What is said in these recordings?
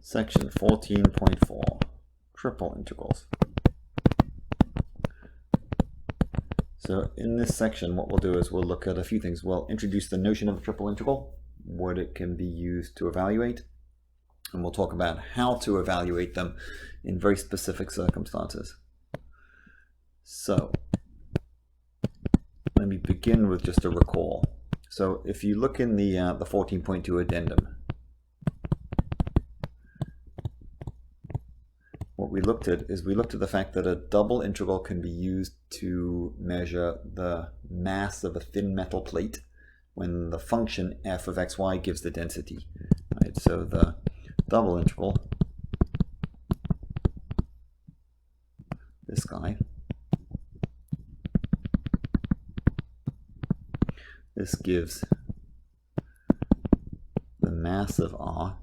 Section 14.4, triple integrals. So in this section, what we'll do is we'll look at a few things. We'll introduce the notion of a triple integral, what it can be used to evaluate, and we'll talk about how to evaluate them in very specific circumstances. So let me begin with just a recall. So if you look in the 14.2 addendum, what we looked at is the fact that a double integral can be used to measure the mass of a thin metal plate when the function f of xy gives the density. Right? So the double integral, this guy, this gives the mass of R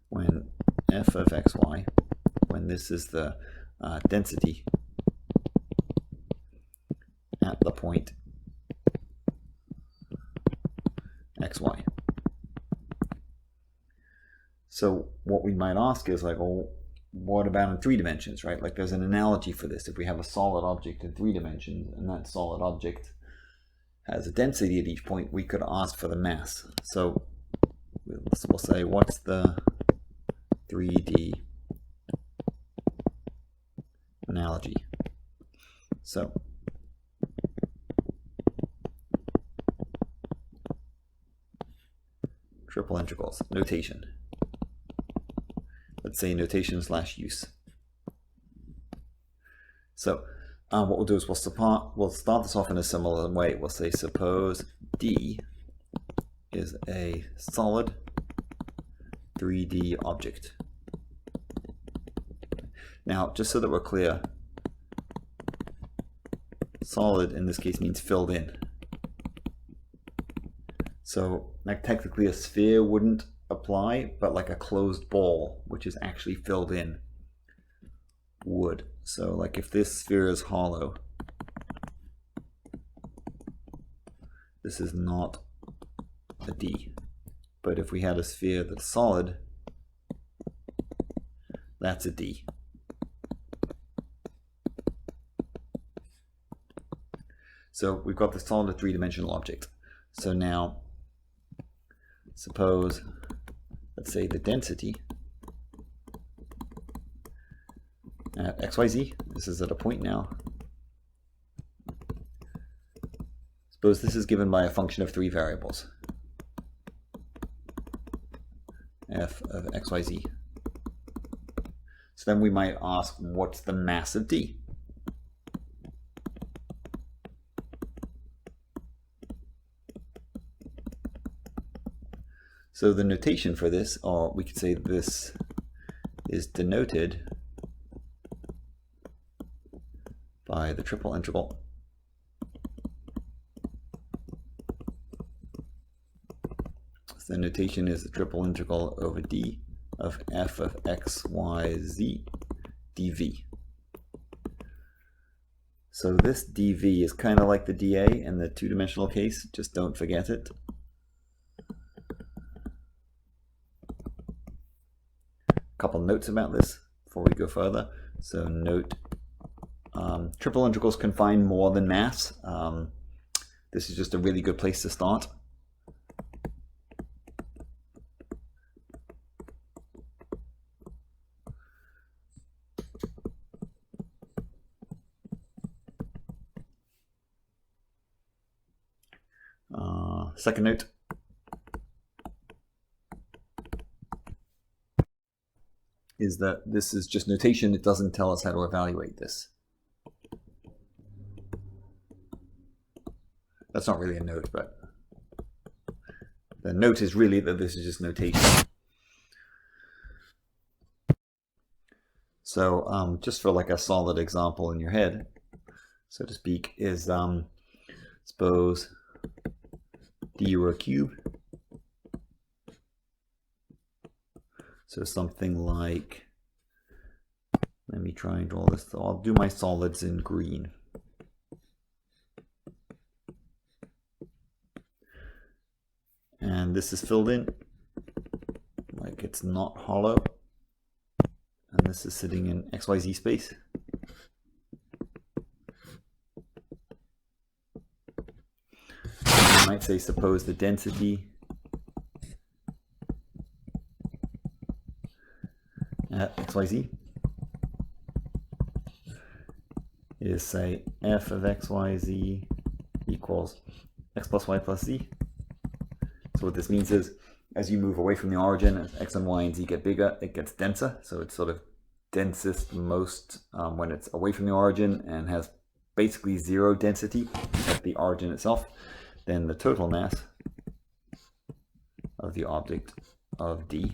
when f of xy, when this is the density at the point xy. So what we might ask is like, well, what about in 3 dimensions, right? Like there's an analogy for this. If we have a solid object in 3 dimensions and that solid object has a density at each point, we could ask for the mass. So we'll say, what's the 3D analogy? So triple integrals, notation. Let's say notation / use. So what we'll do is we'll start this off in a similar way. We'll say suppose D is a solid 3D object. Now, just so that we're clear, solid in this case means filled in. So like technically a sphere wouldn't apply, but like a closed ball, which is actually filled in, would. So like if this sphere is hollow, this is not a D. But if we had a sphere that's solid, that's a D. So we've got the solid 3-dimensional object. So now, suppose, let's say the density at xyz, this is at a point now. Suppose this is given by a function of 3 variables. F of xyz. So then we might ask, what's the mass of D? So the notation for this, or we could say this is denoted by the triple integral the notation is the triple integral over D of f of x, y, z dv. So this dv is kind of like the dA in the 2-dimensional case, just don't forget it. A couple notes about this before we go further. So note, triple integrals can find more than mass. This is just a really good place to start. Second note, is that this is just notation. It doesn't tell us how to evaluate this. That's not really a note, but the note is really that this is just notation. So just for like a solid example in your head, so to speak, is suppose d over a cube. So something like, let me try and draw this. So I'll do my solids in green. and this is filled in, like it's not hollow, and this is sitting in XYZ space. You might say, suppose the density at XYZ is, say, f of XYZ equals x plus y plus z. So what this means is, as you move away from the origin, as x and y and z get bigger, it gets denser. So it's sort of densest most when it's away from the origin and has basically zero density at the origin itself. Then the total mass of the object of D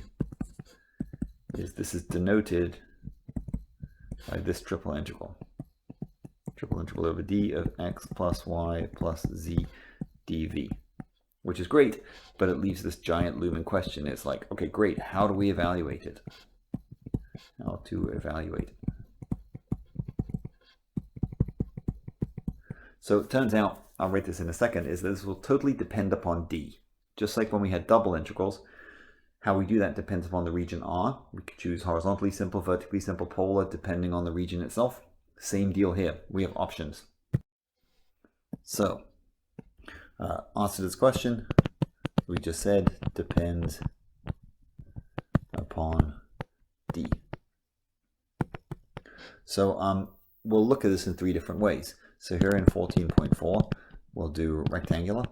is, this is denoted by this triple integral. Triple integral over D of x plus y plus z dv. Which is great, but it leaves this giant looming question. It's like, okay, great, how do we evaluate it? How to evaluate it. So it turns out, I'll write this in a second, is that this will totally depend upon D. Just like when we had double integrals, how we do that depends upon the region R. We could choose horizontally simple, vertically simple, polar, depending on the region itself. Same deal here. We have options. So, answer to this question, we just said depends upon D. So we'll look at this in 3 different ways. So here in 14.4, we'll do rectangular.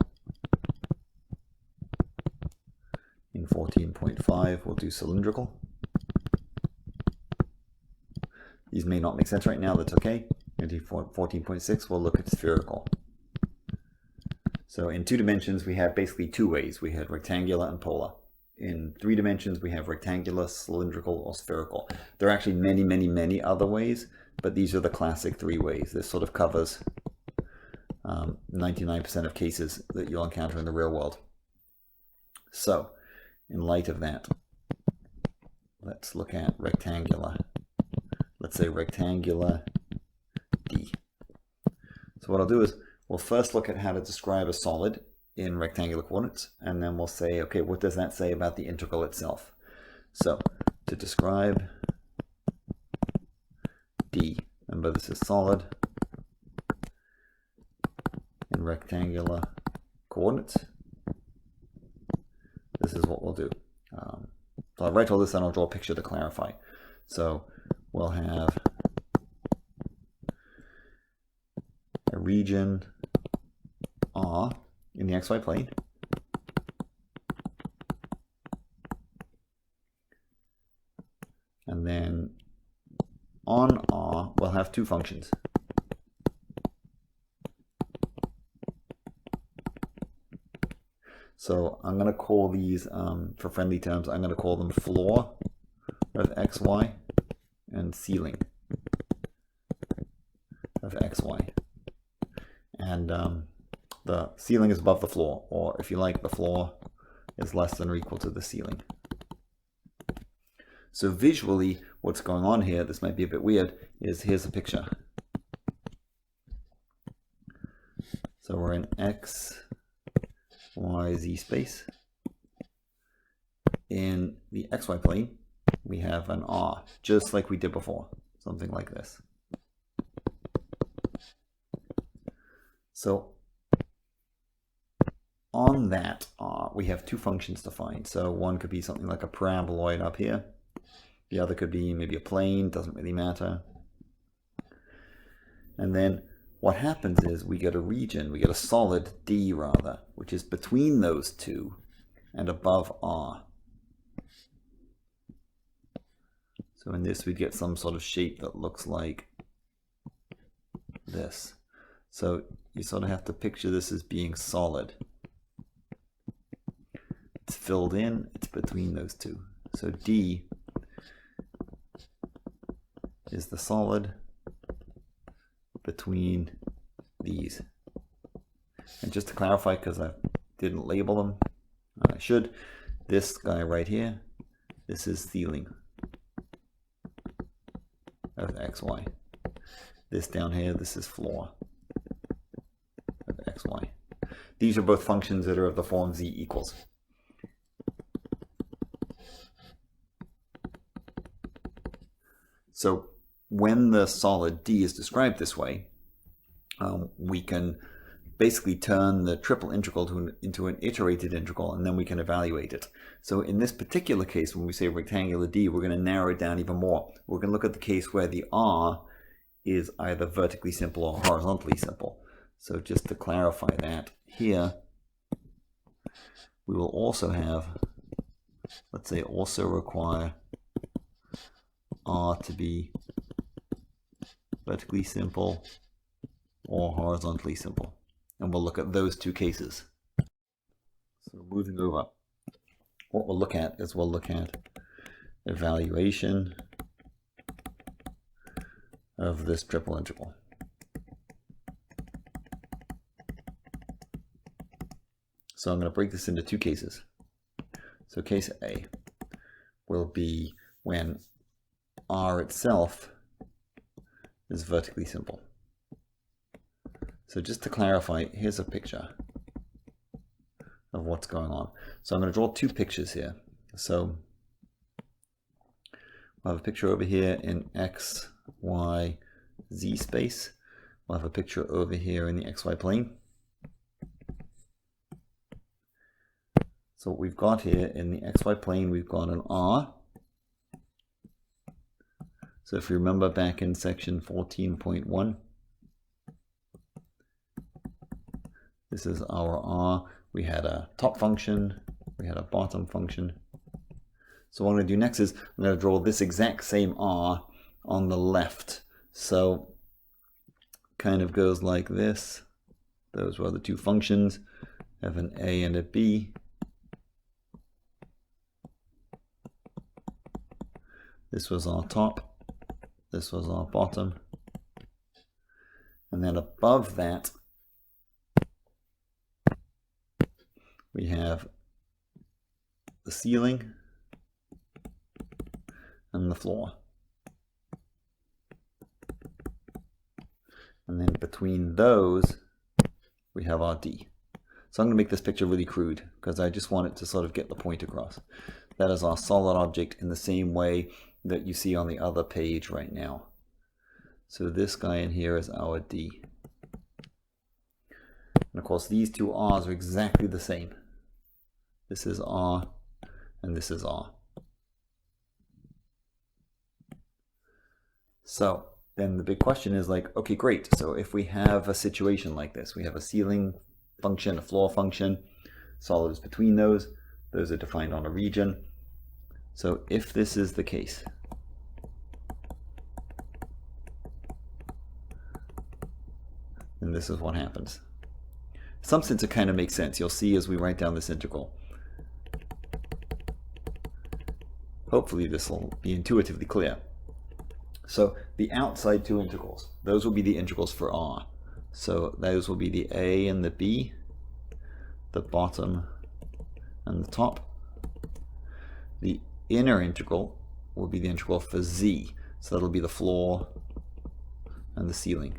In 14.5, we'll do cylindrical. These may not make sense right now, that's okay. In 14.6, we'll look at spherical. So in 2 dimensions, we have basically 2 ways. We had rectangular and polar. In 3 dimensions, we have rectangular, cylindrical, or spherical. There are actually many, many, many other ways, but these are the classic 3 ways. This sort of covers 99% of cases that you'll encounter in the real world. So, in light of that, let's look at rectangular. Let's say rectangular D. So what I'll do is, we'll first look at how to describe a solid in rectangular coordinates, and then we'll say, okay, what does that say about the integral itself? So, to describe D, remember this is solid in rectangular coordinates. This is what we'll do. So I'll write all this and I'll draw a picture to clarify. So we'll have a region R in the xy plane, and then on R we'll have 2 functions. So I'm going to call these, for friendly terms, I'm going to call them floor of xy and ceiling of xy. And the ceiling is above the floor, or if you like, the floor is less than or equal to the ceiling. So visually, what's going on here, this might be a bit weird, is here's a picture. So we're in X, Y, Z space. In the XY plane, we have an R, just like we did before, something like this. So on that R, we have 2 functions to find. So one could be something like a paraboloid up here. The other could be maybe a plane, doesn't really matter. And then what happens is we get a region, we get a solid D rather, which is between those 2 and above R. So in this we get some sort of shape that looks like this. So you sort of have to picture this as being solid. It's filled in, it's between those 2. So D is the solid between these. And just to clarify, because I didn't label them, I should, this guy right here, this is ceiling of xy. This down here, this is floor of xy. These are both functions that are of the form z equals. So when the solid D is described this way, we can basically turn the triple integral into an iterated integral, and then we can evaluate it. So in this particular case, when we say rectangular D, we're going to narrow it down even more. We're going to look at the case where the R is either vertically simple or horizontally simple. So just to clarify that, here we will also have, let's say, also require R to be vertically simple or horizontally simple. And we'll look at those two cases. So moving over, what we'll look at is we'll look at evaluation of this triple integral. So I'm going to break this into two cases. So case A will be when R itself is vertically simple. So just to clarify, here's a picture of what's going on. So I'm going to draw two pictures here. So we'll have a picture over here in X, Y, Z space. We'll have a picture over here in the XY plane. So what we've got here in the XY plane, we've got an R. So if you remember back in section 14.1, this is our R. We had a top function, we had a bottom function. So what I'm going to do next is I'm going to draw this exact same R on the left. So kind of goes like this. Those were the two functions. I have an A and a B. This was our top. This was our bottom. And then above that, we have the ceiling and the floor. And then between those, we have our D. So I'm going to make this picture really crude because I just want it to sort of get the point across. That is our solid object in the same way that you see on the other page right now. So this guy in here is our D. And of course, these two R's are exactly the same. This is R, and this is R. So then the big question is like, okay, great. So if we have a situation like this, we have a ceiling function, a floor function, solid is between those are defined on a region. So if this is the case, then this is what happens. In some sense, it kind of makes sense. You'll see as we write down this integral. Hopefully this will be intuitively clear. So the outside two integrals, those will be the integrals for R. So those will be the A and the B, the bottom and the top. The inner integral will be the integral for Z. So that'll be the floor and the ceiling.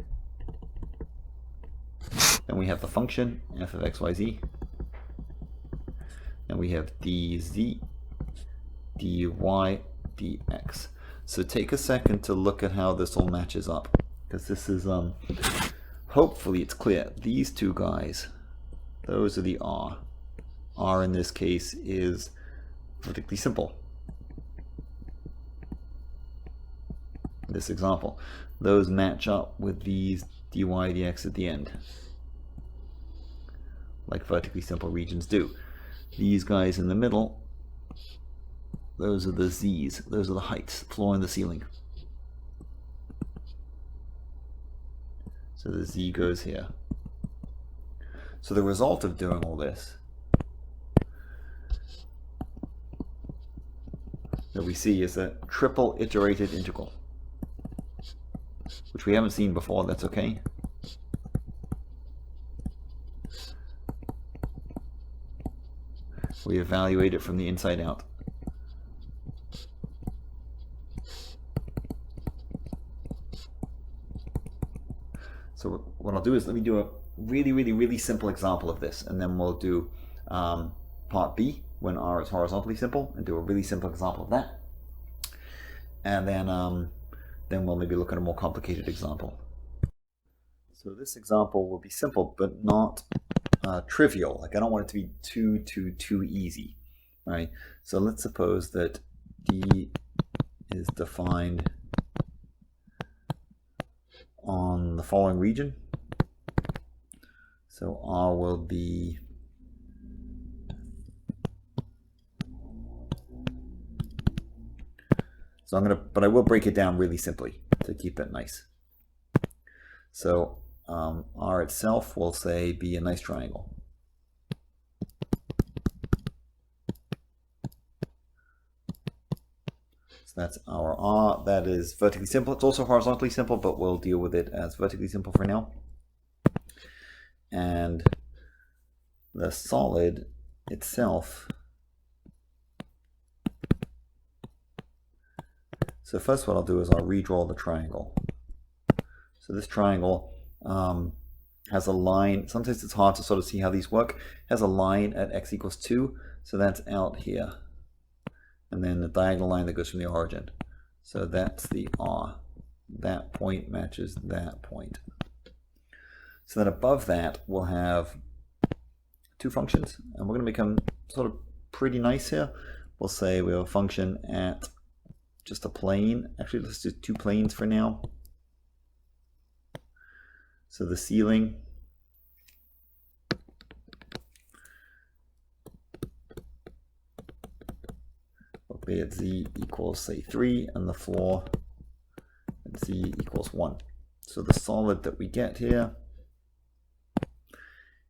Then we have the function f of x, y, z. And we have dz, dy, dx. So take a second to look at how this all matches up, because this is, hopefully it's clear. These two guys, those are the R. R in this case is vertically simple. In this example, those match up with these dy, dx at the end, like vertically simple regions do. These guys in the middle, those are the z's, those are the heights, the floor and the ceiling. So the z goes here. So the result of doing all this that we see is a triple iterated integral, which we haven't seen before. That's okay. We evaluate it from the inside out. So what I'll do is let me do a really simple example of this, and then we'll do part B when R is horizontally simple, and do a really simple example of that. And then then we'll maybe look at a more complicated example. So this example will be simple, but not trivial. Like I don't want it to be too easy, right? So let's suppose that D is defined on the following region. So R will be but I will break it down really simply to keep it nice. So R itself will say be a nice triangle. So that's our R. That is vertically simple. It's also horizontally simple, but we'll deal with it as vertically simple for now. And the solid itself. So first what I'll do is I'll redraw the triangle. So this triangle has a line. Sometimes it's hard to sort of see how these work. It has a line at x equals 2, so that's out here. And then the diagonal line that goes from the origin. So that's the R. That point matches that point. So then above that we'll have two functions, and we're going to make them sort of pretty nice here. We'll say we have a function at just a plane. Actually, let's do two planes for now. So the ceiling will be at z equals, say, 3, and the floor at z equals 1. So the solid that we get here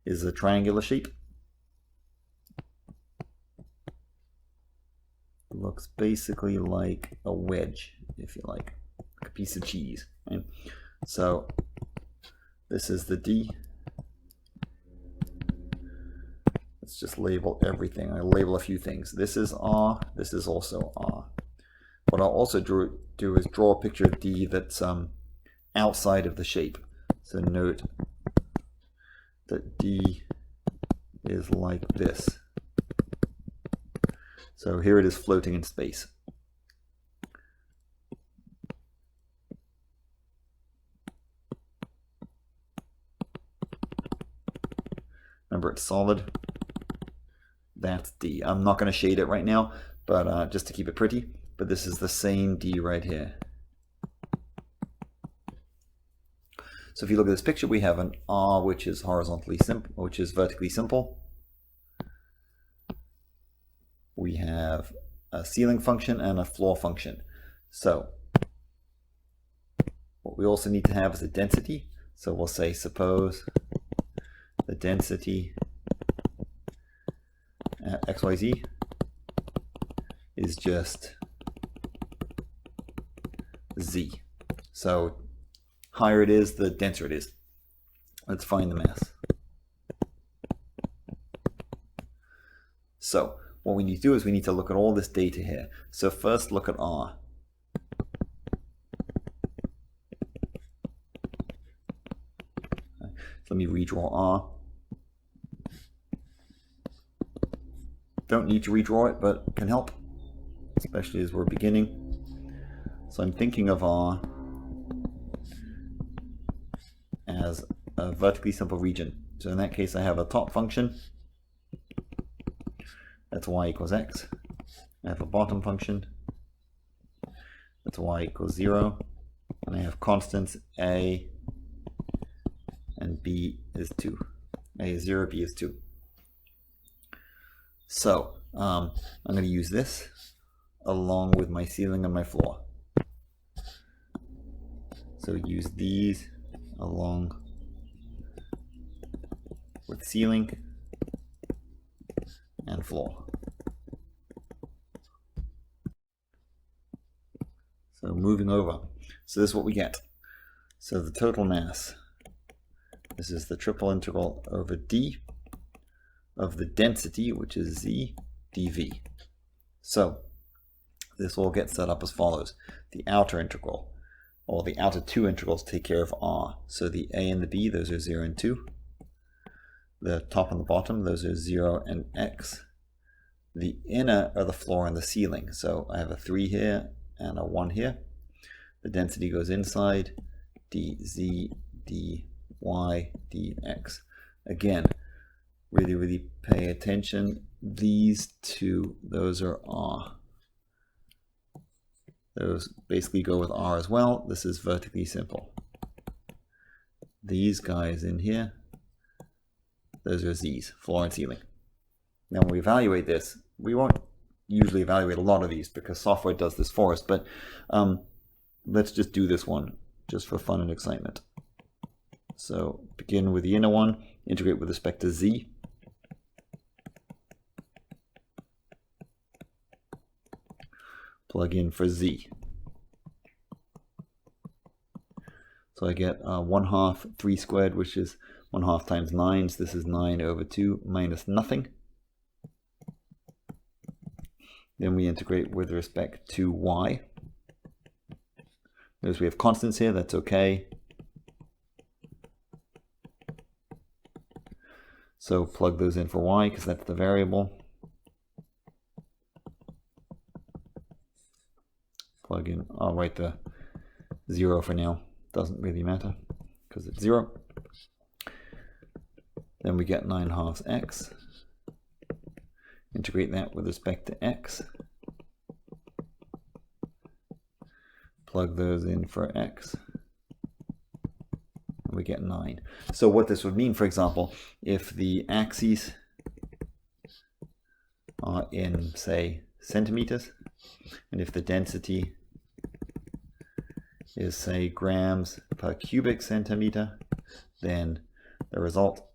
is a triangular shape. It looks basically like a wedge, if you like a piece of cheese. Right? So this is the D. Let's just label everything. I label a few things. This is R. This is also R. What I'll also do is draw a picture of D that's outside of the shape. So note that D is like this. So here it is floating in space. Remember, it's solid. That's D. I'm not going to shade it right now, but just to keep it pretty. But this is the same D right here. So if you look at this picture, we have an R which is horizontally simple, which is vertically simple. We have a ceiling function and a floor function. So what we also need to have is a density. So we'll say suppose the density at xyz is just z. So higher it is, the denser it is. Let's find the mass. So what we need to do is we need to look at all this data here. So first look at R. So let me redraw R. Don't need to redraw it, but can help, especially as we're beginning. So I'm thinking of R as a vertically simple region. So in that case I have a top function. That's y equals x. I have a bottom function. That's y equals 0. And I have constants a and b is 2. A is 0, b is 2. So I'm going to use this along with my ceiling and my floor. So use these along with ceiling and floor. So moving over. So this is what we get. So the total mass. This is the triple integral over d of the density, which is z dv. So this all gets set up as follows. The outer integral, or the outer two integrals, take care of r. So the a and the b, those are 0 and 2. The top and the bottom, those are 0 and x. The inner are the floor and the ceiling. So I have a 3 here and a 1 here. The density goes inside, dz, dy, dx. Again, really pay attention. These two, those are R. Those basically go with R as well. This is vertically simple. These guys in here, those are Z's, floor and ceiling. Now when we evaluate this, we won't usually evaluate a lot of these because software does this for us, but let's just do this one just for fun and excitement. So begin with the inner one, integrate with respect to Z. Plug in for Z. So I get 1/2 3 squared, which is 1/2 times 9. So this is 9 over 2 minus nothing. Then we integrate with respect to Y. Notice we have constants here, that's okay. So plug those in for Y because that's the variable. Plug in, I'll write the 0 for now, doesn't really matter because it's 0. Then we get 9/2 x. Integrate that with respect to x. Plug those in for x. And we get 9. So what this would mean, for example, if the axes are in, say, centimeters, and if the density is, say, grams per cubic centimeter, then the result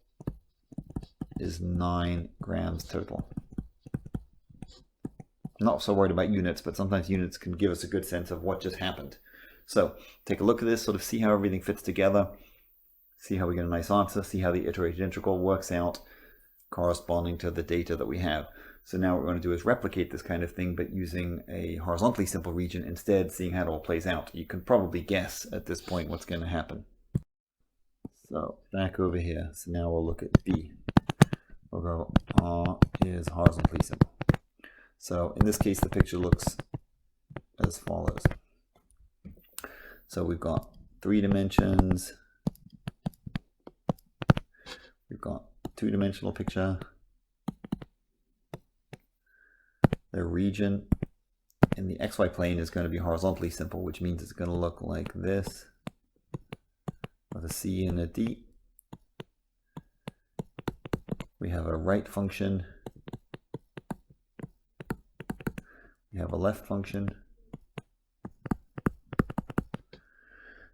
is 9 grams total. I'm not so worried about units, but sometimes units can give us a good sense of what just happened. So take a look at this, sort of see how everything fits together, see how we get a nice answer, see how the iterated integral works out corresponding to the data that we have. So now what we're going to do is replicate this kind of thing, but using a horizontally simple region instead, seeing how it all plays out. You can probably guess at this point what's going to happen. So back over here. So now we'll look at B. We'll go R is horizontally simple. So in this case, the picture looks as follows. So we've got 3 dimensions. We've got 2-dimensional picture. The region in the xy plane is going to be horizontally simple, which means it's going to look like this with a C and a D. We have a right function. We have a left function.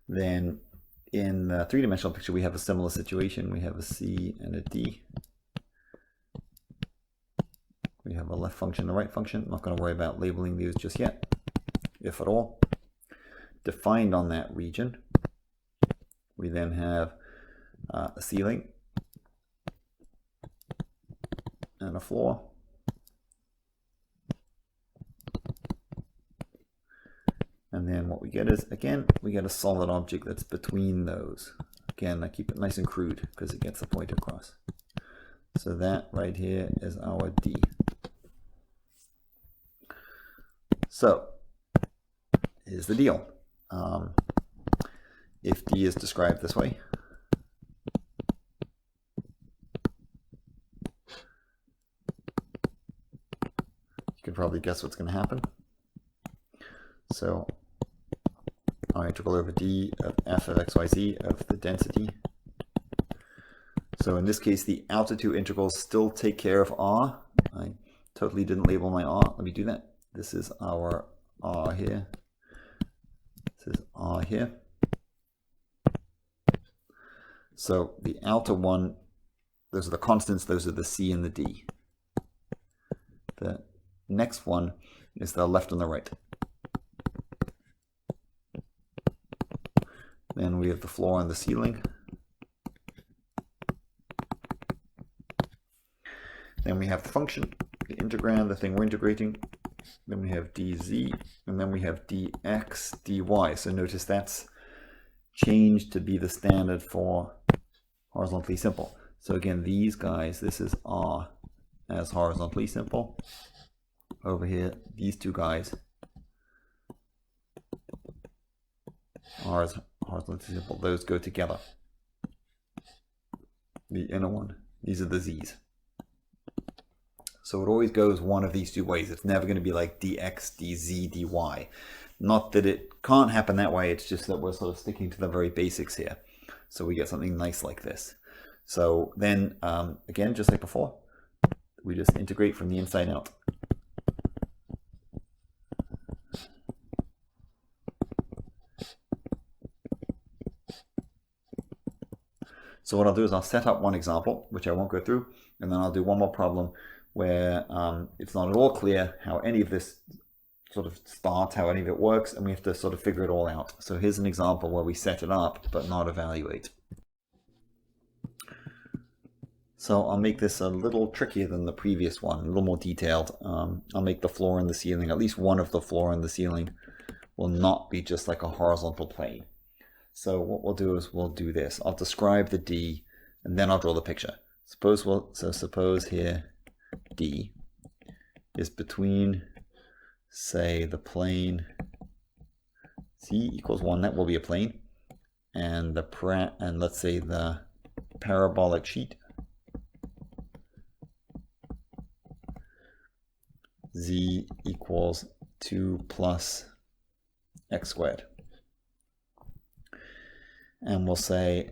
Then in the 3-dimensional picture, we have a similar situation. We have a C and a D. We have a left function and a right function. I'm not going to worry about labeling these just yet, if at all. Defined on that region, we then have a ceiling and a floor. And then what we get is, again, we get a solid object that's between those. Again, I keep it nice and crude because it gets the point across. So that right here is our D. So here's the deal. If D is described this way, you can probably guess what's going to happen. So our integral over D of f of xyz of the density. So in this case, the outer 2 integrals still take care of R. I totally didn't label my R. Let me do that. This is our R here. This is R here. So the outer one, those are the constants, those are the C and the D. The next one is the left and the right. Then we have the floor and the ceiling. Then we have the function, the integrand, the thing we're integrating. Then we have dz, and then we have dx, dy. So notice that's changed to be the standard for horizontally simple. So again, these guys, this is R as horizontally simple. Over here, these two guys R is horizontally simple. Those go together. The inner one. These are the z's. So it always goes one of these two ways. It's never going to be like dx, dz, dy. Not that it can't happen that way, it's just that we're sort of sticking to the very basics here. So we get something nice like this. So then, again, just like before, we just integrate from the inside out. So what I'll do is I'll set up one example, which I won't go through, and then I'll do one more problem where it's not at all clear how any of this sort of starts, how any of it works, and we have to sort of figure it all out. So here's an example where we set it up, but not evaluate. So I'll make this a little trickier than the previous one, a little more detailed. I'll make the floor and the ceiling, at least one of the floor and the ceiling will not be just like a horizontal plane. So what we'll do is we'll do this. I'll describe the D, and then I'll draw the picture. Suppose here D is between, say, the plane C equals 1, that will be a plane, and let's say the parabolic sheet Z equals 2 plus x squared. And we'll say,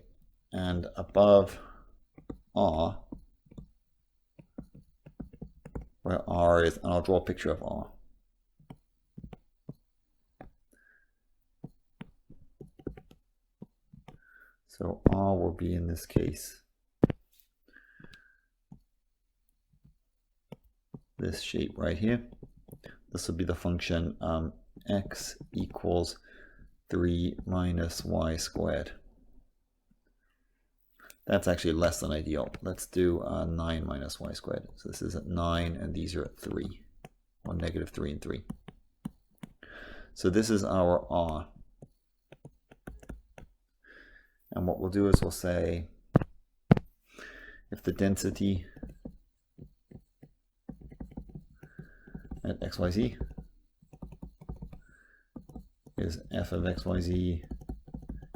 and above R, where R is, and I'll draw a picture of R. So R will be, in this case, this shape right here. This will be the function x equals 3 minus y squared. That's actually less than ideal. Let's do 9 minus y squared. So this is at 9 and these are at 3. Or negative 3 and 3. So this is our R. And what we'll do is we'll say if the density at xyz is f of xyz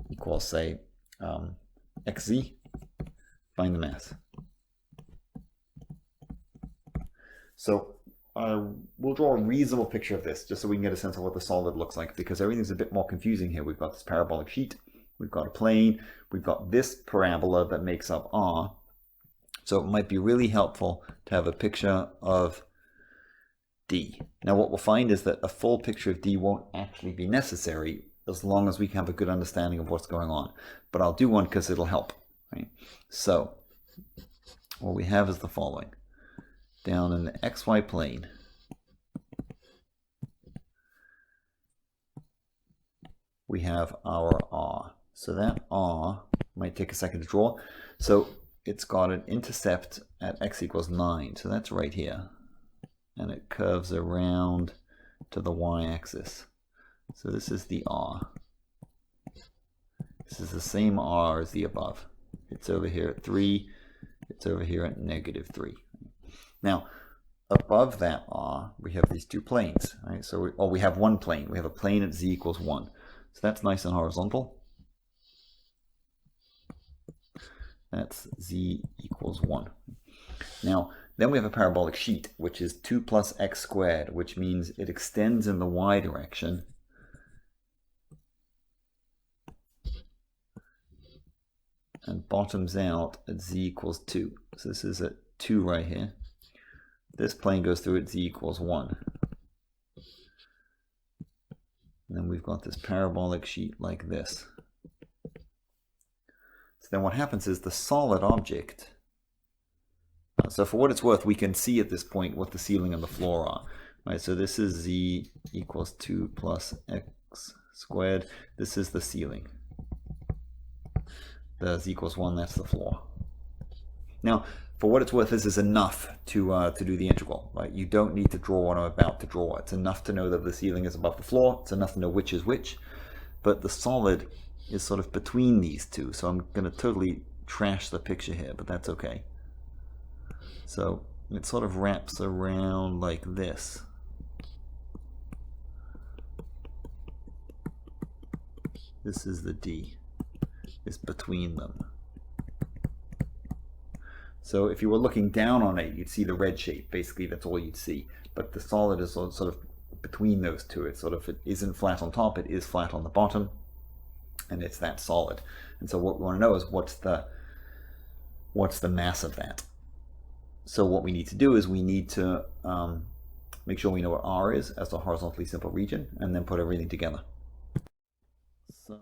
equals, say, xz, find the mass. So we'll draw a reasonable picture of this just so we can get a sense of what the solid looks like, because everything's a bit more confusing here. We've got this parabolic sheet, we've got a plane, we've got this parabola that makes up R. So it might be really helpful to have a picture of D. Now what we'll find is that a full picture of D won't actually be necessary as long as we can have a good understanding of what's going on. But I'll do one because it'll help. Right? So what we have is the following. Down in the XY plane, we have our R. So that R might take a second to draw. So it's got an intercept at x equals 9. So that's right here. And it curves around to the y-axis. So this is the R. This is the same R as the above. It's over here at 3. It's over here at negative 3. Now, above that R, we have these two planes. Right? So we have one plane. We have a plane at z equals 1. So that's nice and horizontal. That's z equals 1. Now, then we have a parabolic sheet, which is 2 plus x squared, which means it extends in the y direction and bottoms out at z equals 2. So this is at 2 right here. This plane goes through at z equals 1. And then we've got this parabolic sheet like this. So then what happens is the solid object, so for what it's worth, we can see at this point what the ceiling and the floor are. Right, so this is z equals 2 plus x squared. This is the ceiling. The z equals 1, that's the floor. Now, for what it's worth, this is enough to do the integral. Right? You don't need to draw what I'm about to draw. It's enough to know that the ceiling is above the floor. It's enough to know which is which. But the solid is sort of between these two. So I'm going to totally trash the picture here, but that's okay. So it sort of wraps around like this. This is the D. It's between them. So if you were looking down on it, you'd see the red shape. Basically, that's all you'd see. But the solid is sort of between those two. It isn't flat on top, it is flat on the bottom, and it's that solid. And so what we want to know is what's the mass of that. So what we need to do is we need to make sure we know what R is as the horizontally simple region, and then put everything together. So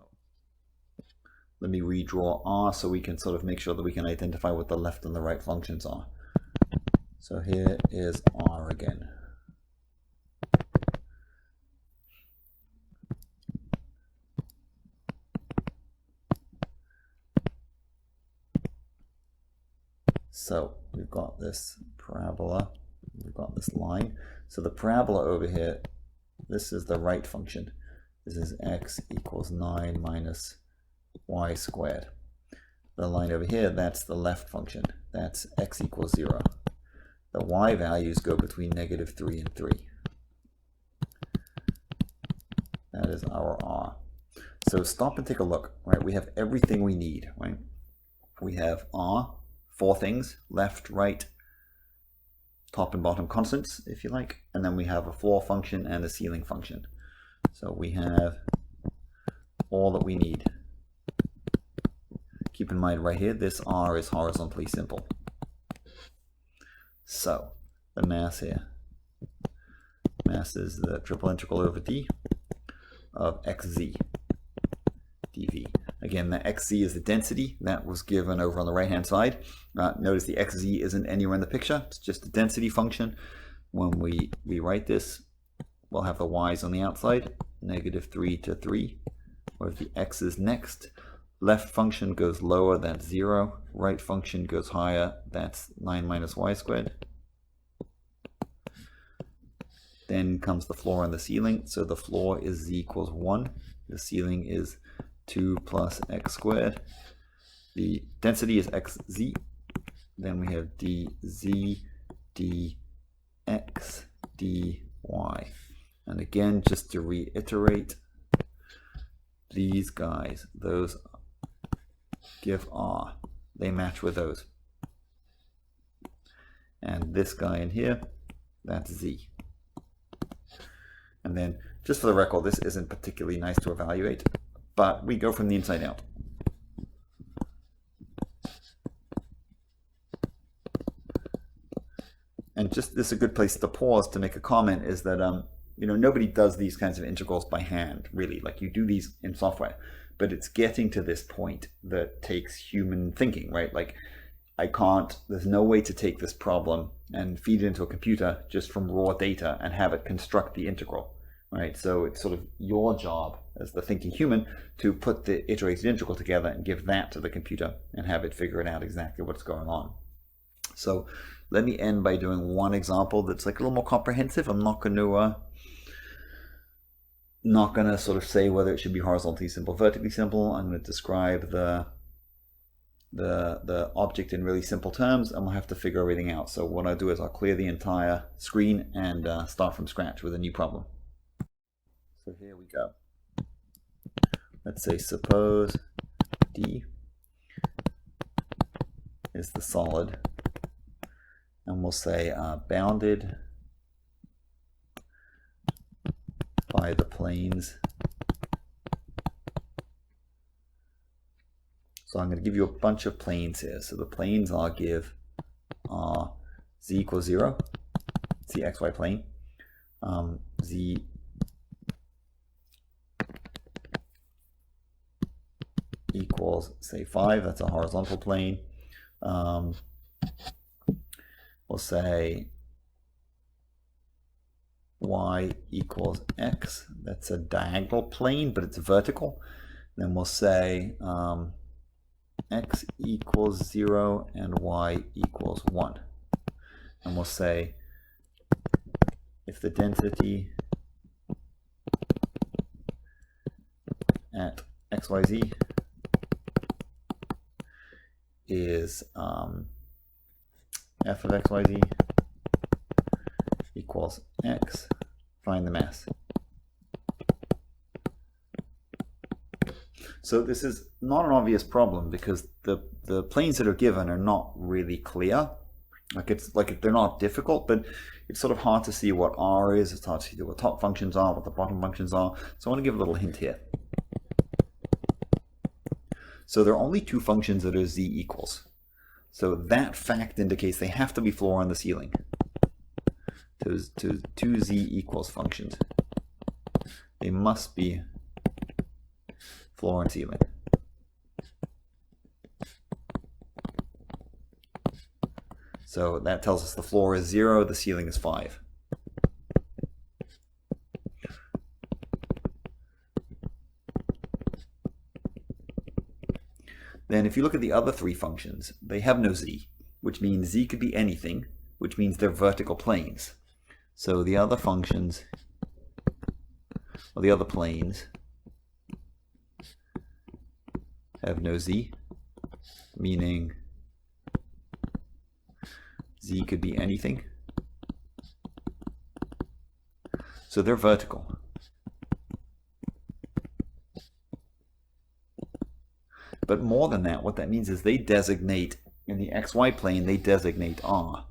let me redraw R so we can sort of make sure that we can identify what the left and the right functions are. So here is R again. So we've got this parabola, we've got this line. So the parabola over here, this is the right function. This is x equals 9 minus y squared. The line over here, that's the left function. That's x equals 0. The y values go between -3 and 3. That is our R. So stop and take a look, right? We have everything we need, right? We have R, 4 things, left, right, top and bottom constants, if you like. And then we have a floor function and a ceiling function. So we have all that we need. Keep in mind right here, this R is horizontally simple. So the mass here, mass is the triple integral over D of xz dv. Again, the xz is the density that was given over on the right hand side. Notice the xz isn't anywhere in the picture, it's just a density function. When we rewrite this, we'll have the y's on the outside, -3 to 3, where the x is next. Left function goes lower, that's 0. Right function goes higher, that's 9 minus y squared. Then comes the floor and the ceiling. So the floor is z equals 1. The ceiling is 2 plus x squared. The density is xz. Then we have dz dx dy. And again, just to reiterate, these guys, those give R. They match with those. And this guy in here, that's Z. And then, just for the record, this isn't particularly nice to evaluate, but we go from the inside out. And just this is a good place to pause to make a comment, is that nobody does these kinds of integrals by hand, really. Like, you do these in software, but it's getting to this point that takes human thinking, right? Like, there's no way to take this problem and feed it into a computer just from raw data and have it construct the integral, right? So it's sort of your job as the thinking human to put the iterated integral together and give that to the computer and have it figure it out exactly what's going on. So let me end by doing one example that's like a little more comprehensive. I'm not going to sort of say whether it should be horizontally simple, vertically simple. I'm going to describe the object in really simple terms, and we'll have to figure everything out. So what I'll do is I'll clear the entire screen and start from scratch with a new problem. So here we go. Let's say suppose D is the solid, and we'll say bounded by the planes. So I'm going to give you a bunch of planes here. So the planes I'll give are z equals 0, it's the xy plane, z equals, say, 5, that's a horizontal plane. We'll say y equals x, that's a diagonal plane, but it's vertical. Then we'll say x equals 0 and y equals 1. And we'll say if the density at xyz is f of xyz equals x, find the mass. So this is not an obvious problem because the planes that are given are not really clear. Like they're not difficult, but it's sort of hard to see what R is. It's hard to see what top functions are, what the bottom functions are. So I want to give a little hint here. So there are only two functions that are z equals. So that fact indicates they have to be floor and the ceiling. To two z equals functions. They must be floor and ceiling. So that tells us the floor is 0, the ceiling is 5. Then if you look at the other three functions, they have no z, which means z could be anything, which means they're vertical planes. So the other functions, or the other planes, have no z, meaning z could be anything. So they're vertical. But more than that, what that means is they designate, in the xy plane, they designate R.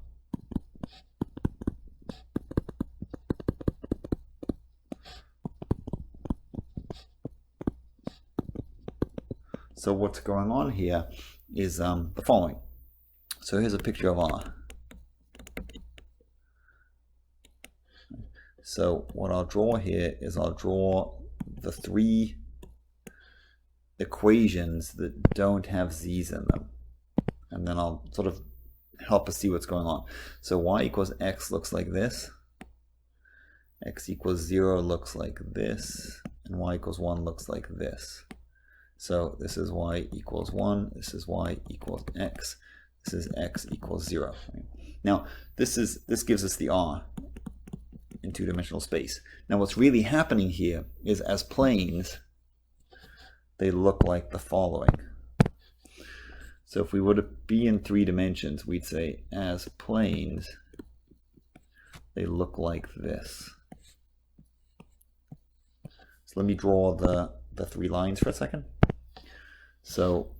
So what's going on here is the following. So here's a picture of R. So what I'll draw here is I'll draw the three equations that don't have z's in them. And then I'll sort of help us see what's going on. So y equals x looks like this. X equals 0 looks like this. And y equals 1 looks like this. So this is y equals 1. This is y equals x. This is x equals 0. Now this gives us the R in two-dimensional space. Now what's really happening here is as planes, they look like the following. So if we were to be in 3 dimensions, we'd say as planes, they look like this. So let me draw the 3 lines for a second. So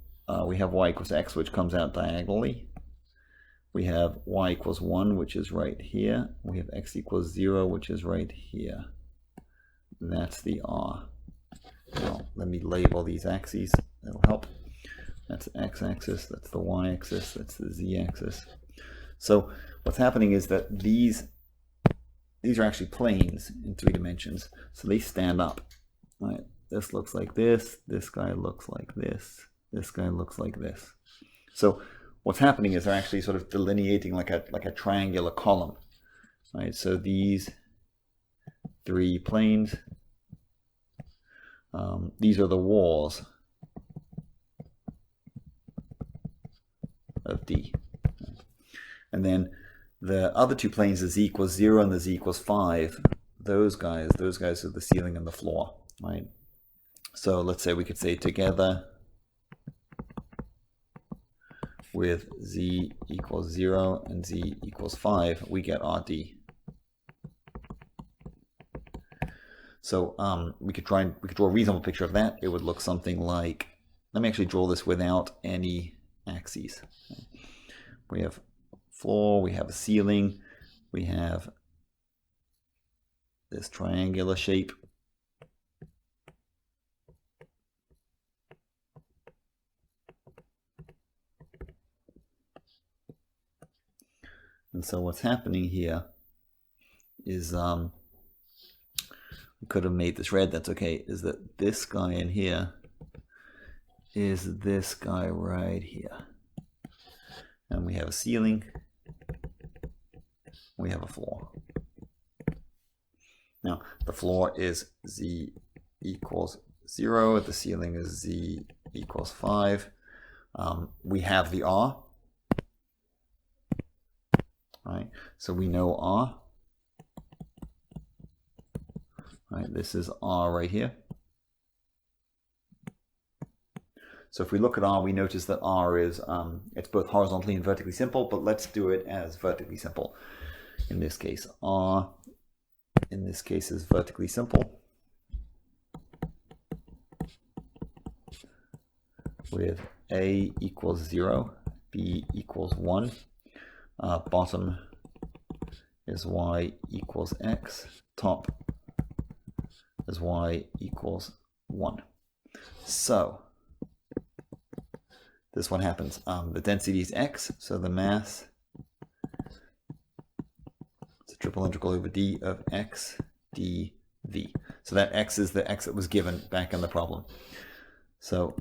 we have y equals x, which comes out diagonally. We have y equals 1, which is right here. We have x equals 0, which is right here. That's the R. Now, let me label these axes. That'll help. That's the x-axis, that's the y-axis, that's the z-axis. So what's happening is that these are actually planes in 3 dimensions. So they stand up. Right? This looks like this. This guy looks like this. This guy looks like this. So what's happening is they're actually sort of delineating like a triangular column. Right? So these 3 planes. These are the walls of D. And then the other 2 planes, the z equals 0 and the z equals 5, those guys are the ceiling and the floor. Right? So let's say we could say together with z equals 0 and z equals 5, we get RD. So we could draw a reasonable picture of that. It would look something like, let me actually draw this without any axes. We have floor, we have a ceiling, we have this triangular shape. And so what's happening here is we could have made this red, that's okay, is that this guy in here is this guy right here. And we have a ceiling, we have a floor. Now the floor is z equals 0, the ceiling is z equals 5. We have the R, right? So we know R. Right, this is R right here. So if we look at R, we notice that R is, it's both horizontally and vertically simple, but let's do it as vertically simple. In this case, R, in this case, is vertically simple. with a equals 0, b equals 1, bottom is y equals x, top is y equals 1. So this one happens. The density is x, so the mass is a triple integral over d of x dv. So that x is the x that was given back in the problem. So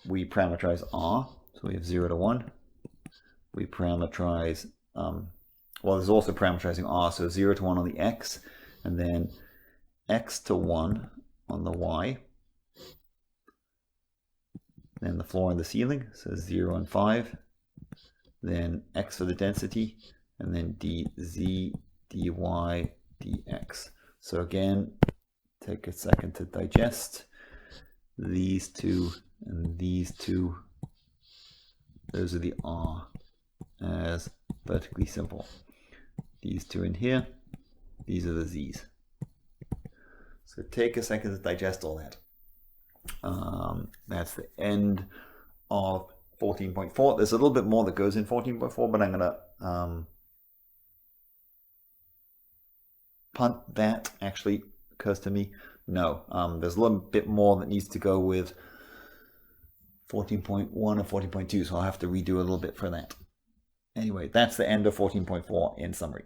we parameterize r, so we have 0 to 1. We parameterize, well, there's also parameterizing r, so 0 to 1 on the x, and then x to 1 on the y. Then the floor and the ceiling, so 0 and 5. Then x for the density, and then dz, dy, dx. So again, take a second to digest these two and these two. Those are the r as vertically simple. These two in here, these are the z's. So take a second to digest all that. That's the end of 14.4. There's a little bit more that goes in 14.4, but I'm going to punt that. Actually occurs to me, no. There's a little bit more that needs to go with 14.1 and 14.2, so I'll have to redo a little bit for that. Anyway, that's the end of 14.4 in summary.